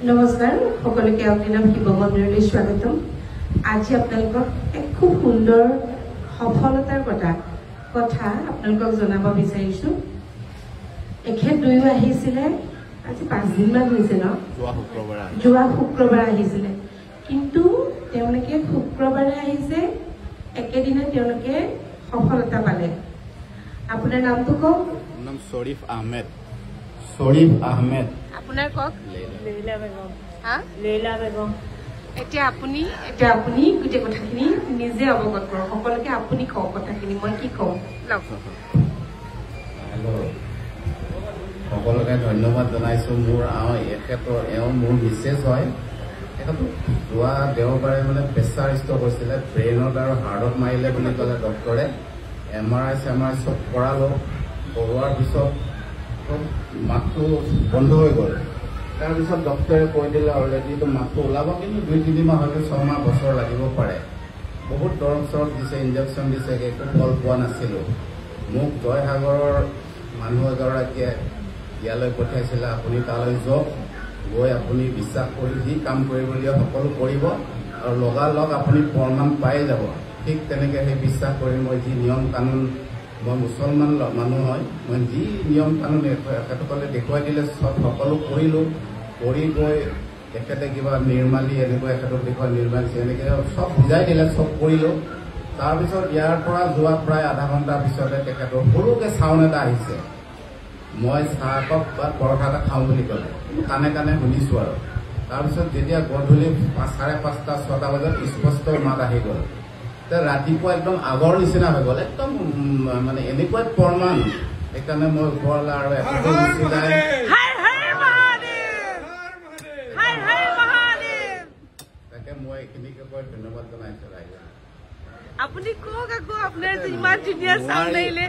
নমস্কাৰ সকলোকে অগ্নিনাভ শিৱ মন্দিৰলৈ স্বাগতম। আজি আপোনালোকক এক খুব সুন্দৰ সফলতাৰ কথা আপোনালোকক জনাব বিচাৰিছো। এখেত দুয়ো আহিছিলে আজি 5 দিনমান হৈছে ন, যোৱা শুক্ৰবাৰ আহিছিলে, কিন্তু তেওঁলোকে শুক্ৰবাৰে আহিছে, একেদিনে তেওঁলোকে সফলতা পালে। আপোনাৰ নামটো কওক। নাম শৰীফ আহমেদ। আপোনাৰ কওক। লীলা বেগম। হা, লীলা বেগম। এতিয়া আপুনি গোটেই কথাখিনি নিজে অৱগত কৰক, সকলোকে আপুনি কওক কথাখিনি, মই কি কওঁ। সকলোকে ধন্যবাদ জনাইছো। এওঁ মোৰ মিছেছ হয়। যোৱা দেওবাৰে প্ৰেছাৰ ষ্টক হৈছিলে, ব্ৰেইনত আৰু হাৰ্টত মাৰিলে বুলি ক'লে ডক্টৰে। MRI চব কৰালো, কৰোৱাৰ পিছত মাতটো বন্ধ হৈ গ'ল। তাৰপিছত ডক্টৰে কৈ দিলে অলৰেডি মাতটো ওলাব, কিন্তু 2-3 মাহ হয়তো 6 মাহ বছৰ লাগিব পাৰে। বহুত দৰৱ চৰব দিছে, ইনজেকশ্যন দিছে, একো ফল পোৱা নাছিলোঁ। মোক জয়সাগৰৰ মানুহ এগৰাকীয়ে ইয়ালৈ পঠিয়াইছিলে, আপুনি তালৈ যাওক, গৈ আপুনি বিশ্বাস কৰি যি কাম কৰিবলগীয়া সকলো কৰিব আৰু লগালগ আপুনি প্ৰমাণ পাই যাব। ঠিক তেনেকৈ সেই বিশ্বাস কৰি মই যি নিয়ম কানুন, মই মুছলমান মানুহ হয়, মই যি নিয়ম কানুন তেখেতসকলে দেখুৱাই দিলে সকলো কৰিলোঁ। কৰি গৈ তেখেতে কিবা নিৰ্মালী এনেকৈ এখেতক দেখুৱাই নিৰ্মালী এনেকৈ চব বুজাই দিলে, চব কৰিলোঁ। তাৰপিছত ইয়াৰ পৰা যোৱা প্ৰায় আধা ঘণ্টাৰ পিছতে তেখেতৰ সৰুকৈ চাউণ্ড এটা আহিছে। মই চাহ একাপ বা পৰঠা এটা খাওঁ বুলি ক'লে, কাণে কাণে শুনিছোঁ আৰু। তাৰপিছত যেতিয়া গধূলি 5:30-6টা বজাত স্পষ্ট মাত আহি গ'ল। ৰাতিপুৱা একদম আগৰ নিচিনা হৈ গ'ল, একদম এনেকুৱাই প্ৰমাণ। সেইকাৰণে মই ওপৰলৈ আৰু এখেতে গুচি যায়। তাকে মই এইখিনিকে কৈ ধন্যবাদ জনাইছো ৰাইজক। আপুনি কওক আকৌ, আপোনাৰ ইমান ধুনীয়া চাউণ্ড আহিলে।